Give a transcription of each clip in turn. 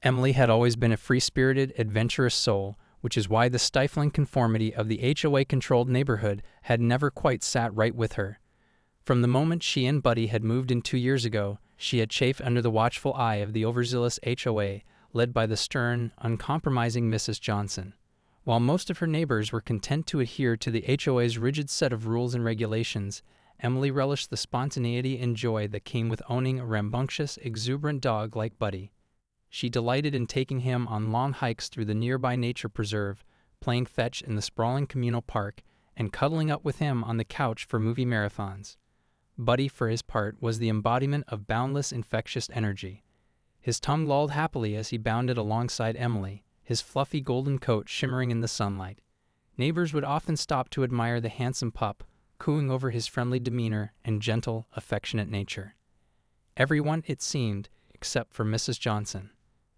Emily had always been a free-spirited, adventurous soul, which is why the stifling conformity of the HOA-controlled neighborhood had never quite sat right with her. From the moment she and Buddy had moved in 2 years ago, she had chafed under the watchful eye of the overzealous HOA, led by the stern, uncompromising Mrs. Johnson. While most of her neighbors were content to adhere to the HOA's rigid set of rules and regulations, Emily relished the spontaneity and joy that came with owning a rambunctious, exuberant dog like Buddy. She delighted in taking him on long hikes through the nearby nature preserve, playing fetch in the sprawling communal park, and cuddling up with him on the couch for movie marathons. Buddy, for his part, was the embodiment of boundless, infectious energy. His tongue lolled happily as he bounded alongside Emily, his fluffy golden coat shimmering in the sunlight. Neighbors would often stop to admire the handsome pup, cooing over his friendly demeanor and gentle, affectionate nature. Everyone, it seemed, except for Mrs. Johnson.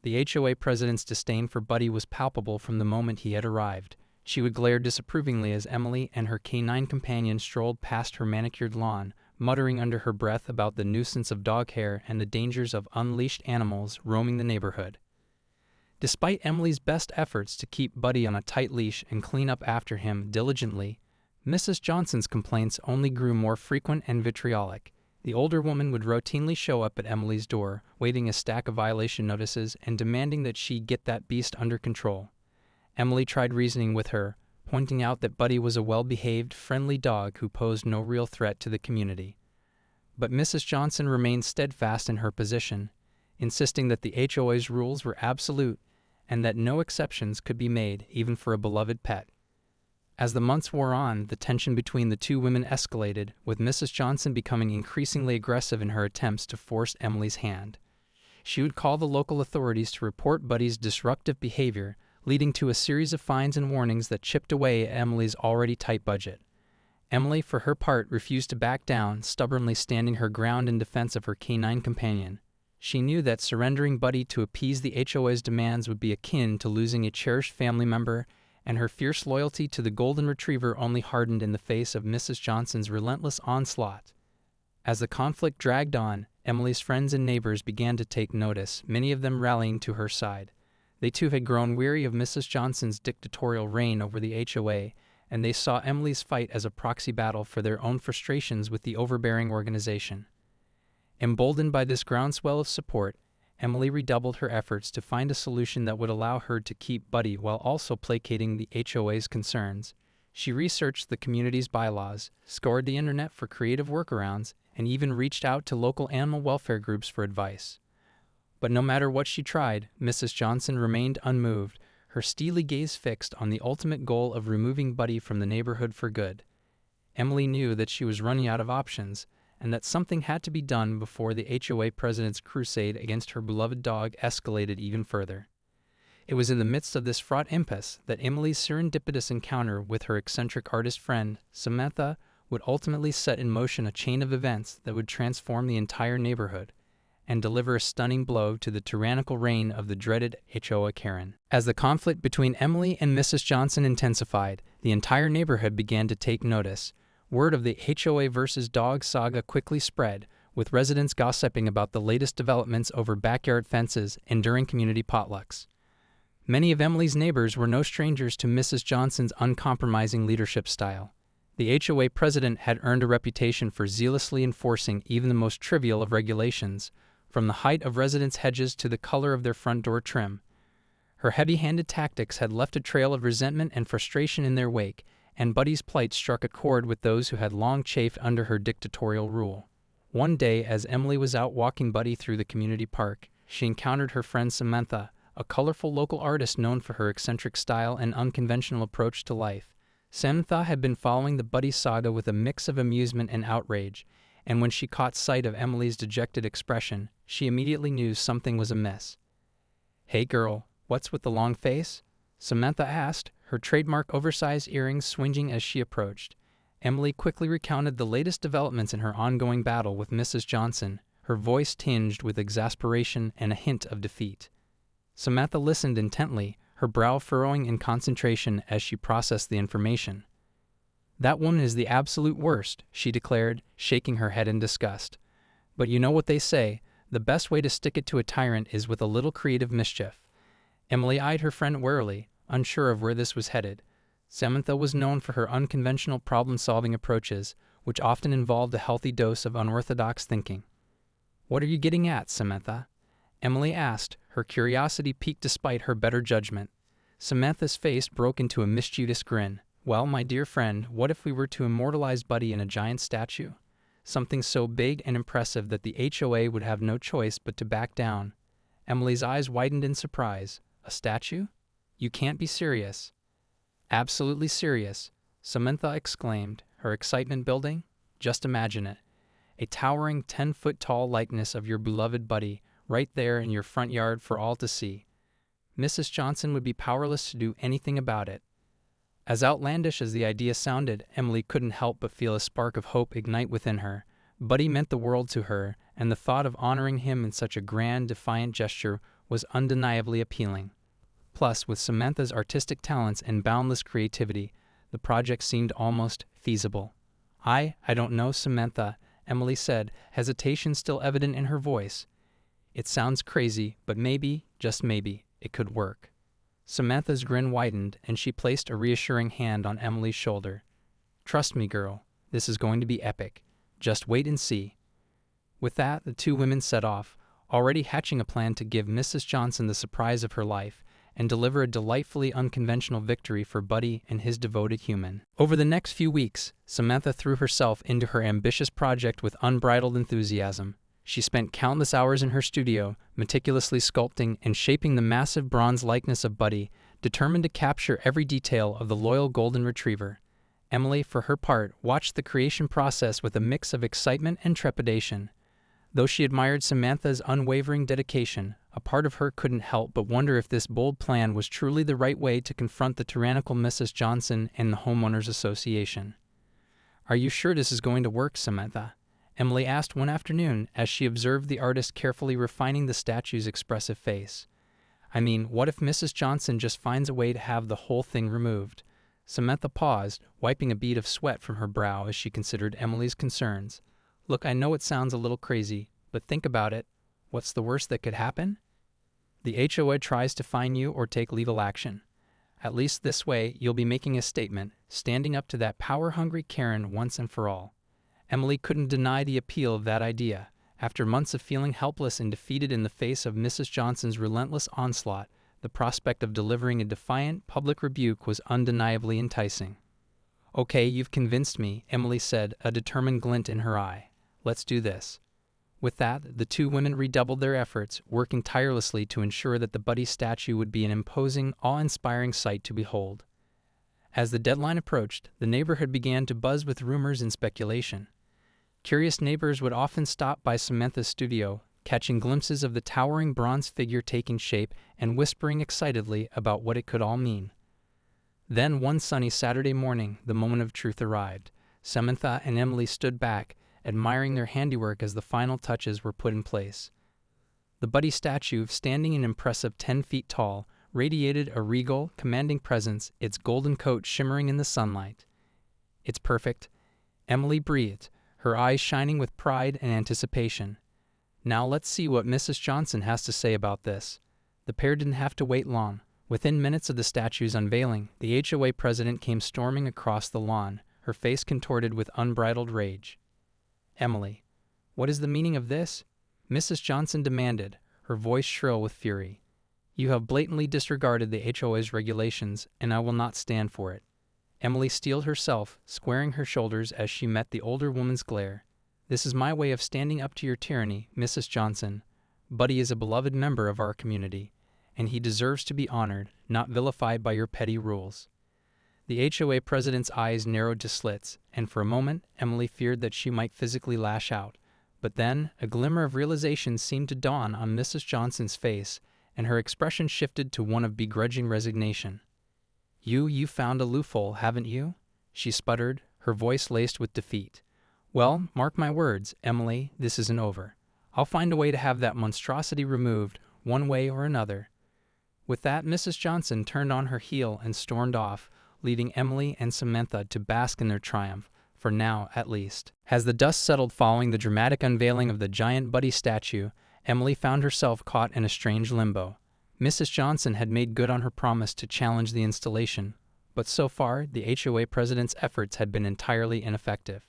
The HOA president's disdain for Buddy was palpable from the moment he had arrived. She would glare disapprovingly as Emily and her canine companion strolled past her manicured lawn, muttering under her breath about the nuisance of dog hair and the dangers of unleashed animals roaming the neighborhood. Despite Emily's best efforts to keep Buddy on a tight leash and clean up after him diligently, Mrs. Johnson's complaints only grew more frequent and vitriolic. The older woman would routinely show up at Emily's door, waving a stack of violation notices and demanding that she get that beast under control. Emily tried reasoning with her, pointing out that Buddy was a well-behaved, friendly dog who posed no real threat to the community. But Mrs. Johnson remained steadfast in her position, insisting that the HOA's rules were absolute and that no exceptions could be made, even for a beloved pet. As the months wore on, the tension between the two women escalated, with Mrs. Johnson becoming increasingly aggressive in her attempts to force Emily's hand. She would call the local authorities to report Buddy's disruptive behavior, leading to a series of fines and warnings that chipped away at Emily's already tight budget. Emily, for her part, refused to back down, stubbornly standing her ground in defense of her canine companion. She knew that surrendering Buddy to appease the HOA's demands would be akin to losing a cherished family member, and her fierce loyalty to the golden retriever only hardened in the face of Mrs. Johnson's relentless onslaught. As the conflict dragged on, Emily's friends and neighbors began to take notice, many of them rallying to her side. They too had grown weary of Mrs. Johnson's dictatorial reign over the HOA, and they saw Emily's fight as a proxy battle for their own frustrations with the overbearing organization. Emboldened by this groundswell of support, Emily redoubled her efforts to find a solution that would allow her to keep Buddy while also placating the HOA's concerns. She researched the community's bylaws, scoured the internet for creative workarounds, and even reached out to local animal welfare groups for advice. But no matter what she tried, Mrs. Johnson remained unmoved, her steely gaze fixed on the ultimate goal of removing Buddy from the neighborhood for good. Emily knew that she was running out of options, and that something had to be done before the HOA president's crusade against her beloved dog escalated even further. It was in the midst of this fraught impasse that Emily's serendipitous encounter with her eccentric artist friend, Samantha, would ultimately set in motion a chain of events that would transform the entire neighborhood and deliver a stunning blow to the tyrannical reign of the dreaded HOA Karen. As the conflict between Emily and Mrs. Johnson intensified, the entire neighborhood began to take notice. Word of the HOA versus dog saga quickly spread, with residents gossiping about the latest developments over backyard fences and during community potlucks. Many of Emily's neighbors were no strangers to Mrs. Johnson's uncompromising leadership style. The HOA president had earned a reputation for zealously enforcing even the most trivial of regulations, from the height of residents' hedges to the color of their front door trim. Her heavy-handed tactics had left a trail of resentment and frustration in their wake, and Buddy's plight struck a chord with those who had long chafed under her dictatorial rule. One day, as Emily was out walking Buddy through the community park, she encountered her friend Samantha, a colorful local artist known for her eccentric style and unconventional approach to life. Samantha had been following the Buddy saga with a mix of amusement and outrage, and when she caught sight of Emily's dejected expression, she immediately knew something was amiss. "Hey girl, what's with the long face?" Samantha asked, her trademark oversized earrings swinging as she approached. Emily quickly recounted the latest developments in her ongoing battle with Mrs. Johnson, her voice tinged with exasperation and a hint of defeat. Samantha listened intently, her brow furrowing in concentration as she processed the information. "That woman is the absolute worst," she declared, shaking her head in disgust. "But you know what they say, The best way to stick it to a tyrant is with a little creative mischief. Emily eyed her friend warily, unsure of where this was headed. Samantha was known for her unconventional problem-solving approaches, which often involved a healthy dose of unorthodox thinking. "What are you getting at, Samantha?" Emily asked, her curiosity piqued despite her better judgment. Samantha's face broke into a mischievous grin. "Well, my dear friend, what if we were to immortalize Buddy in a giant statue? Something so big and impressive that the HOA would have no choice but to back down." Emily's eyes widened in surprise. "A statue? You can't be serious." "Absolutely serious," Samantha exclaimed, her excitement building. "Just imagine it. A towering 10-foot-tall likeness of your beloved Buddy, right there in your front yard for all to see. Mrs. Johnson would be powerless to do anything about it." As outlandish as the idea sounded, Emily couldn't help but feel a spark of hope ignite within her. Buddy meant the world to her, and the thought of honoring him in such a grand, defiant gesture was undeniably appealing. Plus, with Samantha's artistic talents and boundless creativity, the project seemed almost feasible. I don't know, Samantha," Emily said, hesitation still evident in her voice. "It sounds crazy, but maybe, just maybe, it could work." Samantha's grin widened, and she placed a reassuring hand on Emily's shoulder. "Trust me, girl, this is going to be epic. Just wait and see." With that, the two women set off, already hatching a plan to give Mrs. Johnson the surprise of her life and deliver a delightfully unconventional victory for Buddy and his devoted human. Over the next few weeks, Samantha threw herself into her ambitious project with unbridled enthusiasm. She spent countless hours in her studio, meticulously sculpting and shaping the massive bronze likeness of Buddy, determined to capture every detail of the loyal golden retriever. Emily, for her part, watched the creation process with a mix of excitement and trepidation. Though she admired Samantha's unwavering dedication, a part of her couldn't help but wonder if this bold plan was truly the right way to confront the tyrannical Mrs. Johnson and the Homeowners Association. "Are you sure this is going to work, Samantha?" Emily asked one afternoon as she observed the artist carefully refining the statue's expressive face. "I mean, what if Mrs. Johnson just finds a way to have the whole thing removed?" Samantha paused, wiping a bead of sweat from her brow as she considered Emily's concerns. "Look, I know it sounds a little crazy, but think about it. What's the worst that could happen? The HOA tries to fine you or take legal action. At least this way, you'll be making a statement, standing up to that power-hungry Karen once and for all." Emily couldn't deny the appeal of that idea. After months of feeling helpless and defeated in the face of Mrs. Johnson's relentless onslaught, the prospect of delivering a defiant, public rebuke was undeniably enticing. "Okay, you've convinced me," Emily said, a determined glint in her eye. "Let's do this." With that, the two women redoubled their efforts, working tirelessly to ensure that the Buddy statue would be an imposing, awe-inspiring sight to behold. As the deadline approached, the neighborhood began to buzz with rumors and speculation. Curious neighbors would often stop by Samantha's studio, catching glimpses of the towering bronze figure taking shape and whispering excitedly about what it could all mean. Then one sunny Saturday morning, the moment of truth arrived. Samantha and Emily stood back, admiring their handiwork as the final touches were put in place. The Buddy statue, standing an impressive 10 feet tall, radiated a regal, commanding presence, its golden coat shimmering in the sunlight. "It's perfect," Emily breathed, her eyes shining with pride and anticipation. "Now let's see what Mrs. Johnson has to say about this." The pair didn't have to wait long. Within minutes of the statue's unveiling, the HOA president came storming across the lawn, her face contorted with unbridled rage. "Emily, what is the meaning of this?" Mrs. Johnson demanded, her voice shrill with fury. "You have blatantly disregarded the HOA's regulations, and I will not stand for it." Emily steeled herself, squaring her shoulders as she met the older woman's glare. "This is my way of standing up to your tyranny, Mrs. Johnson. Buddy is a beloved member of our community, and he deserves to be honored, not vilified by your petty rules." The HOA president's eyes narrowed to slits, and for a moment Emily feared that she might physically lash out. But then a glimmer of realization seemed to dawn on Mrs. Johnson's face, and her expression shifted to one of begrudging resignation. You found a loophole, haven't you?" she sputtered, her voice laced with defeat. "Well, mark my words, Emily, this isn't over. I'll find a way to have that monstrosity removed, one way or another." With that, Mrs. Johnson turned on her heel and stormed off, leaving Emily and Samantha to bask in their triumph, for now at least. As the dust settled following the dramatic unveiling of the giant Buddy statue, Emily found herself caught in a strange limbo. Mrs. Johnson had made good on her promise to challenge the installation, but so far the HOA president's efforts had been entirely ineffective.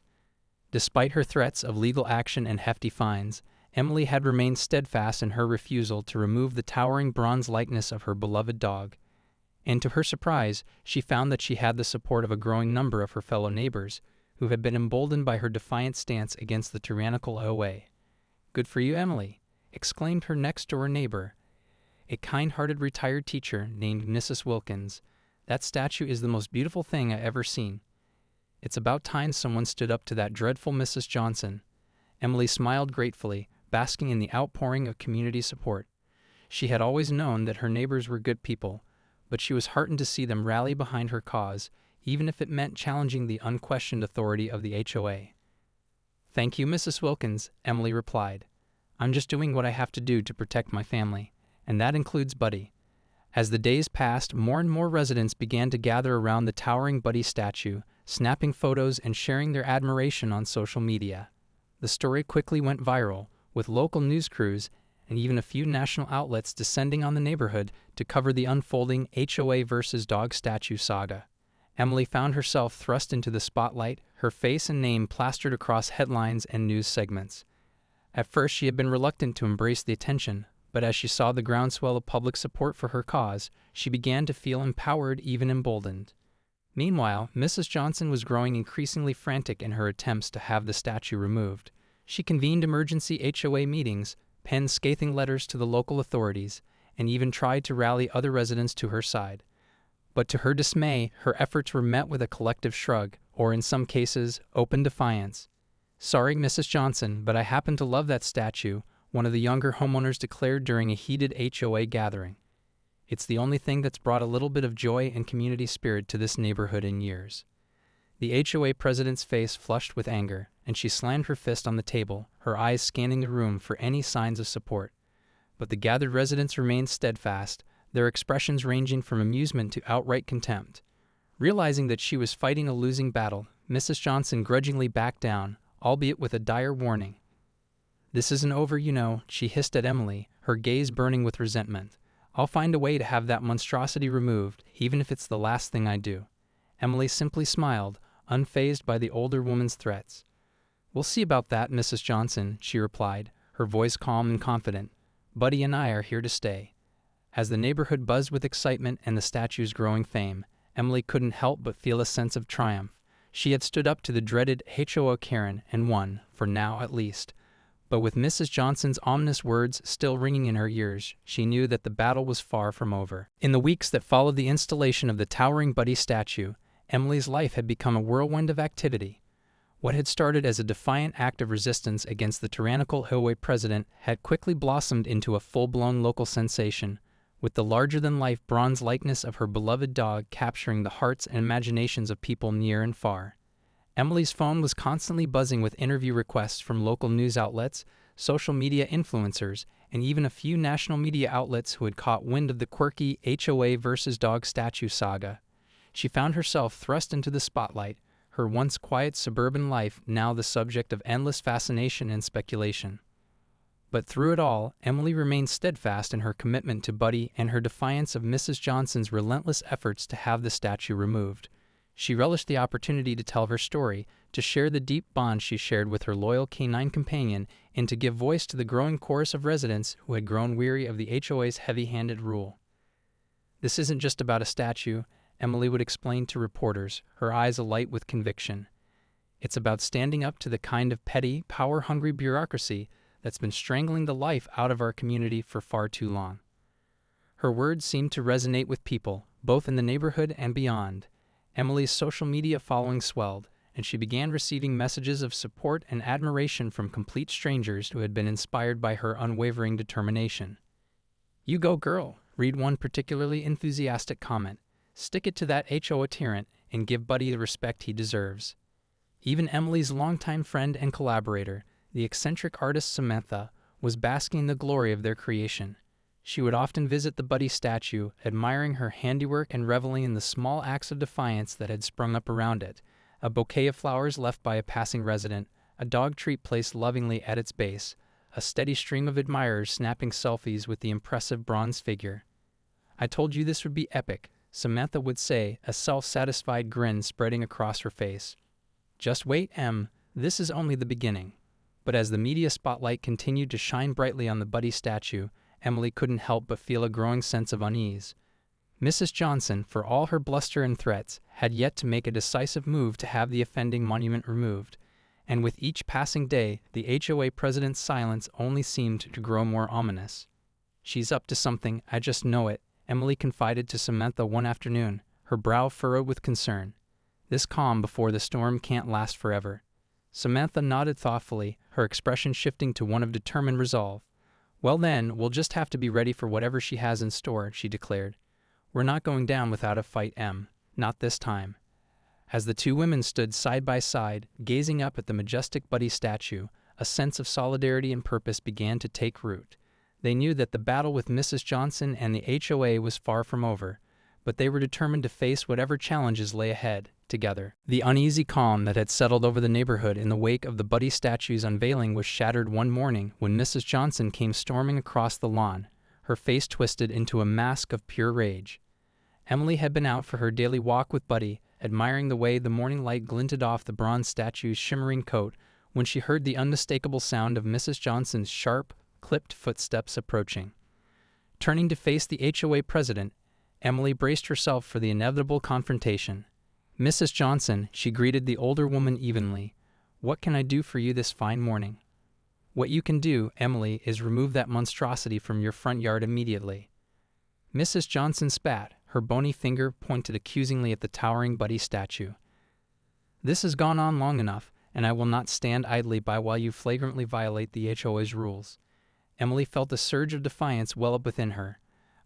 Despite her threats of legal action and hefty fines, Emily had remained steadfast in her refusal to remove the towering bronze likeness of her beloved dog. And to her surprise, she found that she had the support of a growing number of her fellow neighbors, who had been emboldened by her defiant stance against the tyrannical HOA. "Good for you, Emily," exclaimed her next-door neighbor, a kind-hearted retired teacher named Mrs. Wilkins. "That statue is the most beautiful thing I ever seen. It's about time someone stood up to that dreadful Mrs. Johnson." Emily smiled gratefully, basking in the outpouring of community support. She had always known that her neighbors were good people, but she was heartened to see them rally behind her cause, even if it meant challenging the unquestioned authority of the HOA. "Thank you, Mrs. Wilkins," Emily replied. "I'm just doing what I have to do to protect my family, and that includes Buddy." As the days passed, more and more residents began to gather around the towering Buddy statue, snapping photos and sharing their admiration on social media. The story quickly went viral, with local news crews and even a few national outlets descending on the neighborhood to cover the unfolding HOA versus dog statue saga. Emily found herself thrust into the spotlight, her face and name plastered across headlines and news segments. At first she had been reluctant to embrace the attention, but as she saw the groundswell of public support for her cause, she began to feel empowered, even emboldened. Meanwhile, Mrs. Johnson was growing increasingly frantic in her attempts to have the statue removed. She convened emergency HOA meetings, penned scathing letters to the local authorities, and even tried to rally other residents to her side. But to her dismay, her efforts were met with a collective shrug, or in some cases, open defiance. "Sorry, Mrs. Johnson, but I happen to love that statue," one of the younger homeowners declared during a heated HOA gathering. "It's the only thing that's brought a little bit of joy and community spirit to this neighborhood in years." The HOA president's face flushed with anger, and she slammed her fist on the table, her eyes scanning the room for any signs of support. But the gathered residents remained steadfast, their expressions ranging from amusement to outright contempt. Realizing that she was fighting a losing battle, Mrs. Johnson grudgingly backed down, albeit with a dire warning. "This isn't over, you know," she hissed at Emily, her gaze burning with resentment. "I'll find a way to have that monstrosity removed, even if it's the last thing I do." Emily simply smiled, unfazed by the older woman's threats. "We'll see about that, Mrs. Johnson," she replied, her voice calm and confident. "Buddy and I are here to stay." As the neighborhood buzzed with excitement and the statue's growing fame, Emily couldn't help but feel a sense of triumph. She had stood up to the dreaded HOA Karen and won, for now at least. But with Mrs. Johnson's ominous words still ringing in her ears, she knew that the battle was far from over. In the weeks that followed the installation of the towering Buddy statue, Emily's life had become a whirlwind of activity. What had started as a defiant act of resistance against the tyrannical HOA president had quickly blossomed into a full-blown local sensation, with the larger-than-life bronze likeness of her beloved dog capturing the hearts and imaginations of people near and far. Emily's phone was constantly buzzing with interview requests from local news outlets, social media influencers, and even a few national media outlets who had caught wind of the quirky HOA versus dog statue saga. She found herself thrust into the spotlight, her once quiet suburban life now the subject of endless fascination and speculation. But through it all, Emily remained steadfast in her commitment to Buddy and her defiance of Mrs. Johnson's relentless efforts to have the statue removed. She relished the opportunity to tell her story, to share the deep bond she shared with her loyal canine companion, and to give voice to the growing chorus of residents who had grown weary of the HOA's heavy-handed rule. "This isn't just about a statue," Emily would explain to reporters, her eyes alight with conviction. "It's about standing up to the kind of petty, power-hungry bureaucracy that's been strangling the life out of our community for far too long." Her words seemed to resonate with people, both in the neighborhood and beyond. Emily's social media following swelled, and she began receiving messages of support and admiration from complete strangers who had been inspired by her unwavering determination. "You go, girl," read one particularly enthusiastic comment. "Stick it to that HOA tyrant and give Buddy the respect he deserves." Even Emily's longtime friend and collaborator, the eccentric artist Samantha, was basking in the glory of their creation. She would often visit the Buddy statue, admiring her handiwork and reveling in the small acts of defiance that had sprung up around it: a bouquet of flowers left by a passing resident, a dog treat placed lovingly at its base, a steady stream of admirers snapping selfies with the impressive bronze figure. "I told you this would be epic," Samantha would say, a self-satisfied grin spreading across her face. "Just wait, Em, this is only the beginning." But as the media spotlight continued to shine brightly on the Buddy statue, Emily couldn't help but feel a growing sense of unease. Mrs. Johnson, for all her bluster and threats, had yet to make a decisive move to have the offending monument removed, and with each passing day, the HOA president's silence only seemed to grow more ominous. "She's up to something, I just know it," Emily confided to Samantha one afternoon, her brow furrowed with concern. "This calm before the storm can't last forever." Samantha nodded thoughtfully, her expression shifting to one of determined resolve. "Well then, we'll just have to be ready for whatever she has in store," she declared. "We're not going down without a fight, Em. Not this time." As the two women stood side by side, gazing up at the majestic Buddy statue, a sense of solidarity and purpose began to take root. They knew that the battle with Mrs. Johnson and the HOA was far from over, but they were determined to face whatever challenges lay ahead, together. The uneasy calm that had settled over the neighborhood in the wake of the Buddy statue's unveiling was shattered one morning when Mrs. Johnson came storming across the lawn, her face twisted into a mask of pure rage. Emily had been out for her daily walk with Buddy, admiring the way the morning light glinted off the bronze statue's shimmering coat, when she heard the unmistakable sound of Mrs. Johnson's sharp, clipped footsteps approaching. Turning to face the HOA president, Emily braced herself for the inevitable confrontation. "Mrs. Johnson," she greeted the older woman evenly, "what can I do for you this fine morning?" "What you can do, Emily, is remove that monstrosity from your front yard immediately." Mrs. Johnson spat, her bony finger pointed accusingly at the towering Buddy statue. "This has gone on long enough, and I will not stand idly by while you flagrantly violate the HOA's rules." Emily felt a surge of defiance well up within her.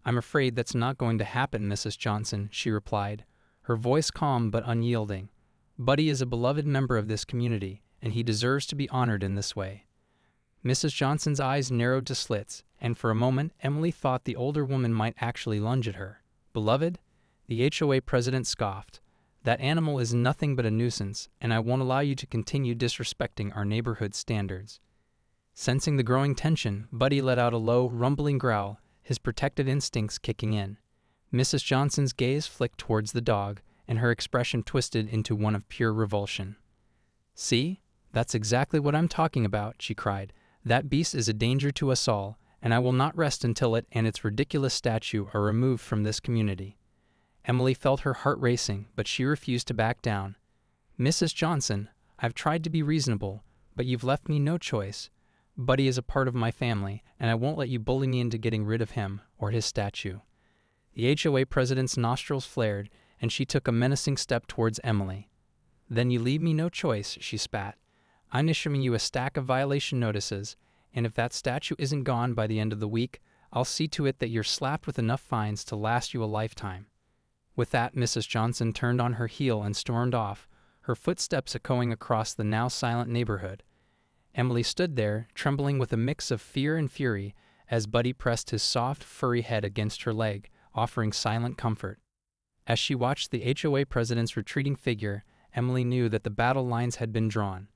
"I'm afraid that's not going to happen, Mrs. Johnson," she replied, her voice calm but unyielding. "Buddy is a beloved member of this community, and he deserves to be honored in this way." Mrs. Johnson's eyes narrowed to slits, and for a moment Emily thought the older woman might actually lunge at her. "Beloved?" The HOA president scoffed. "That animal is nothing but a nuisance, and I won't allow you to continue disrespecting our neighborhood standards." Sensing the growing tension, Buddy let out a low, rumbling growl, his protective instincts kicking in. Mrs. Johnson's gaze flicked towards the dog, and her expression twisted into one of pure revulsion. "See? That's exactly what I'm talking about," she cried. "That beast is a danger to us all, and I will not rest until it and its ridiculous statue are removed from this community." Emily felt her heart racing, but she refused to back down. "Mrs. Johnson, I've tried to be reasonable, but you've left me no choice. Buddy is a part of my family, and I won't let you bully me into getting rid of him or his statue." The HOA president's nostrils flared, and she took a menacing step towards Emily. "Then you leave me no choice," she spat. "I'm issuing you a stack of violation notices, and if that statue isn't gone by the end of the week, I'll see to it that you're slapped with enough fines to last you a lifetime." With that, Mrs. Johnson turned on her heel and stormed off, her footsteps echoing across the now silent neighborhood. Emily stood there, trembling with a mix of fear and fury, as Buddy pressed his soft, furry head against her leg, offering silent comfort. As she watched the HOA president's retreating figure, Emily knew that the battle lines had been drawn.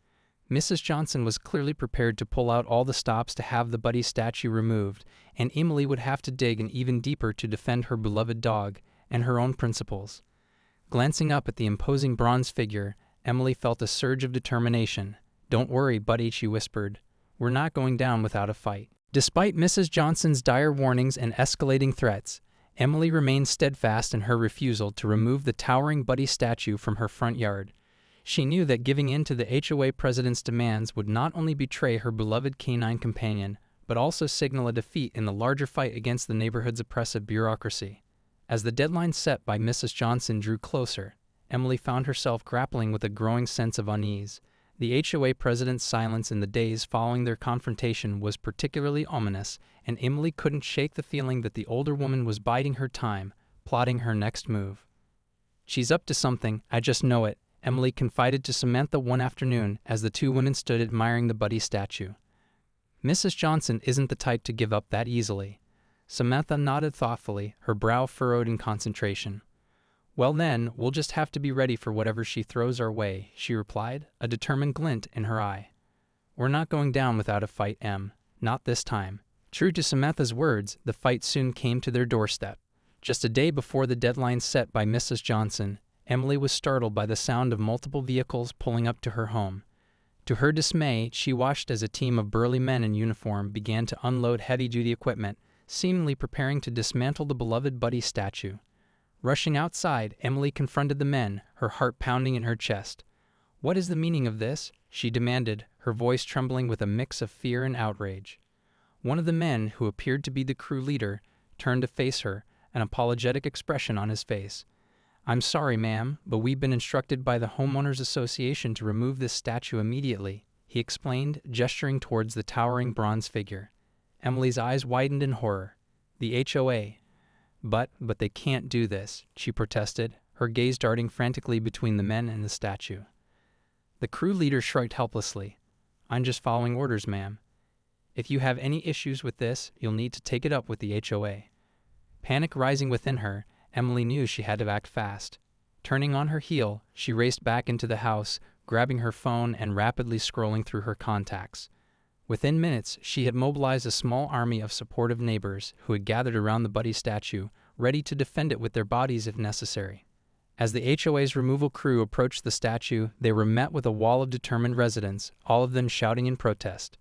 Mrs. Johnson was clearly prepared to pull out all the stops to have the Buddy statue removed, and Emily would have to dig in even deeper to defend her beloved dog and her own principles. Glancing up at the imposing bronze figure, Emily felt a surge of determination. "Don't worry, Buddy," she whispered. "We're not going down without a fight." Despite Mrs. Johnson's dire warnings and escalating threats, Emily remained steadfast in her refusal to remove the towering Buddy statue from her front yard. She knew that giving in to the HOA president's demands would not only betray her beloved canine companion, but also signal a defeat in the larger fight against the neighborhood's oppressive bureaucracy. As the deadline set by Mrs. Johnson drew closer, Emily found herself grappling with a growing sense of unease. The HOA president's silence in the days following their confrontation was particularly ominous, and Emily couldn't shake the feeling that the older woman was biding her time, plotting her next move. "She's up to something, I just know it," Emily confided to Samantha one afternoon as the two women stood admiring the Buddy statue. "Mrs. Johnson isn't the type to give up that easily." Samantha nodded thoughtfully, her brow furrowed in concentration. "Well then, we'll just have to be ready for whatever she throws our way," she replied, a determined glint in her eye. "We're not going down without a fight, Em. Not this time. True to Samantha's words, the fight soon came to their doorstep. Just a day before the deadline set by Mrs. Johnson, Emily was startled by the sound of multiple vehicles pulling up to her home. To her dismay, she watched as a team of burly men in uniform began to unload heavy-duty equipment, seemingly preparing to dismantle the beloved Buddy statue. Rushing outside, Emily confronted the men, her heart pounding in her chest. "What is the meaning of this?" she demanded, her voice trembling with a mix of fear and outrage. One of the men, who appeared to be the crew leader, turned to face her, an apologetic expression on his face. "I'm sorry, ma'am, but we've been instructed by the Homeowners Association to remove this statue immediately," he explained, gesturing towards the towering bronze figure. Emily's eyes widened in horror. "The HOA. But they can't do this," she protested, her gaze darting frantically between the men and the statue. The crew leader shrugged helplessly. "I'm just following orders, ma'am. If you have any issues with this, you'll need to take it up with the HOA." Panic rising within her, Emily knew she had to act fast. Turning on her heel, she raced back into the house, grabbing her phone and rapidly scrolling through her contacts. Within minutes, she had mobilized a small army of supportive neighbors who had gathered around the Buddy statue, ready to defend it with their bodies if necessary. As the HOA's removal crew approached the statue, they were met with a wall of determined residents, all of them shouting in protest.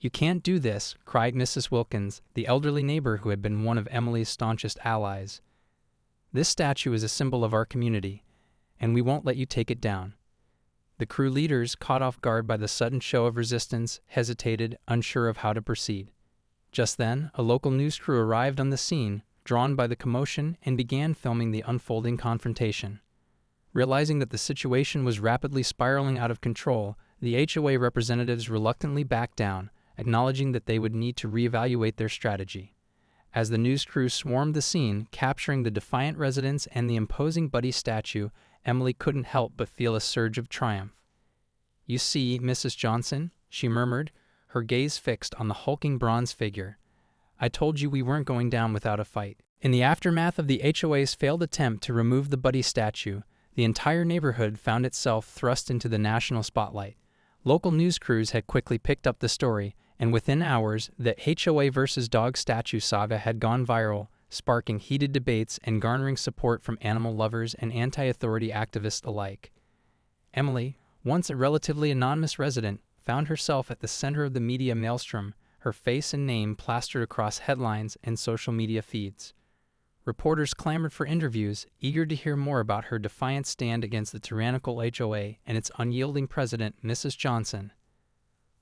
"You can't do this," cried Mrs. Wilkins, the elderly neighbor who had been one of Emily's staunchest allies. "This statue is a symbol of our community, and we won't let you take it down." The crew leaders, caught off guard by the sudden show of resistance, hesitated, unsure of how to proceed. Just then, a local news crew arrived on the scene, drawn by the commotion, and began filming the unfolding confrontation. Realizing that the situation was rapidly spiraling out of control, the HOA representatives reluctantly backed down, acknowledging that they would need to reevaluate their strategy. As the news crew swarmed the scene, capturing the defiant residents and the imposing Buddy statue, Emily couldn't help but feel a surge of triumph. "You see, Mrs. Johnson," she murmured, her gaze fixed on the hulking bronze figure. "I told you we weren't going down without a fight." In the aftermath of the HOA's failed attempt to remove the Buddy statue, the entire neighborhood found itself thrust into the national spotlight. Local news crews had quickly picked up the story, and within hours, the HOA versus dog statue saga had gone viral, sparking heated debates and garnering support from animal lovers and anti-authority activists alike. Emily, once a relatively anonymous resident, found herself at the center of the media maelstrom, her face and name plastered across headlines and social media feeds. Reporters clamored for interviews, eager to hear more about her defiant stand against the tyrannical HOA and its unyielding president, Mrs. Johnson.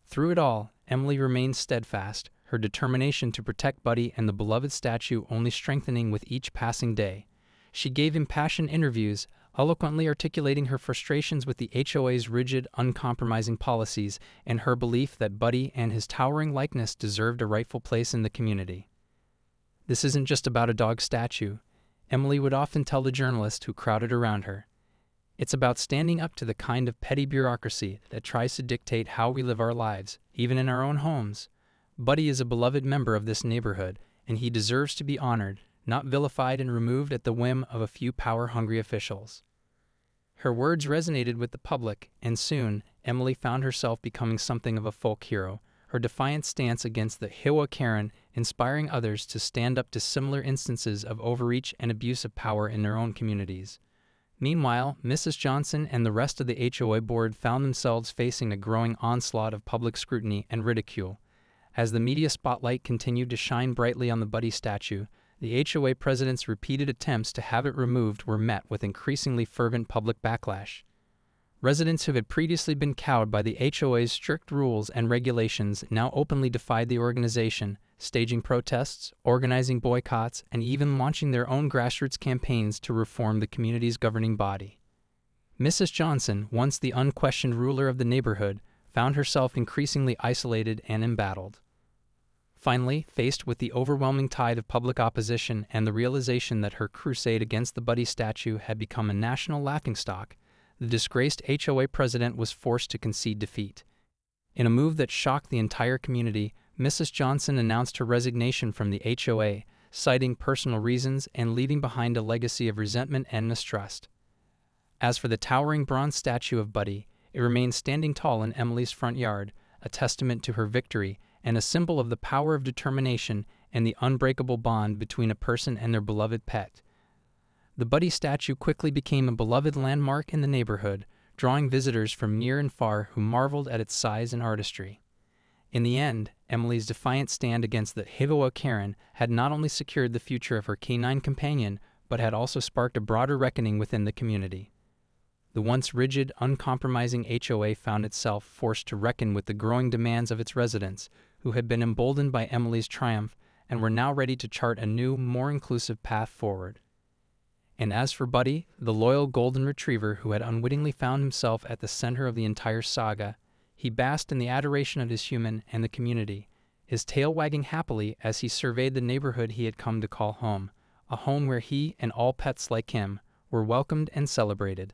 Through it all, Emily remained steadfast, her determination to protect Buddy and the beloved statue only strengthening with each passing day. She gave impassioned interviews, eloquently articulating her frustrations with the HOA's rigid, uncompromising policies and her belief that Buddy and his towering likeness deserved a rightful place in the community. "This isn't just about a dog statue," Emily would often tell the journalists who crowded around her. "It's about standing up to the kind of petty bureaucracy that tries to dictate how we live our lives, even in our own homes. Buddy is a beloved member of this neighborhood, and he deserves to be honored, not vilified and removed at the whim of a few power-hungry officials." Her words resonated with the public, and soon, Emily found herself becoming something of a folk hero, her defiant stance against the HOA Karen inspiring others to stand up to similar instances of overreach and abuse of power in their own communities. Meanwhile, Mrs. Johnson and the rest of the HOA board found themselves facing a growing onslaught of public scrutiny and ridicule. As the media spotlight continued to shine brightly on the Buddy statue, the HOA president's repeated attempts to have it removed were met with increasingly fervent public backlash. Residents who had previously been cowed by the HOA's strict rules and regulations now openly defied the organization, staging protests, organizing boycotts, and even launching their own grassroots campaigns to reform the community's governing body. Mrs. Johnson, once the unquestioned ruler of the neighborhood, found herself increasingly isolated and embattled. Finally, faced with the overwhelming tide of public opposition and the realization that her crusade against the Buddy statue had become a national laughingstock, the disgraced HOA president was forced to concede defeat. In a move that shocked the entire community, Mrs. Johnson announced her resignation from the HOA, citing personal reasons and leaving behind a legacy of resentment and mistrust. As for the towering bronze statue of Buddy, it remained standing tall in Emily's front yard, a testament to her victory and a symbol of the power of determination and the unbreakable bond between a person and their beloved pet. The Buddy statue quickly became a beloved landmark in the neighborhood, drawing visitors from near and far who marveled at its size and artistry. In the end, Emily's defiant stand against the HOA Karen had not only secured the future of her canine companion, but had also sparked a broader reckoning within the community. The once rigid, uncompromising HOA found itself forced to reckon with the growing demands of its residents, who had been emboldened by Emily's triumph and were now ready to chart a new, more inclusive path forward. And as for Buddy, the loyal golden retriever who had unwittingly found himself at the center of the entire saga, he basked in the adoration of his human and the community, his tail wagging happily as he surveyed the neighborhood he had come to call home, a home where he and all pets like him were welcomed and celebrated.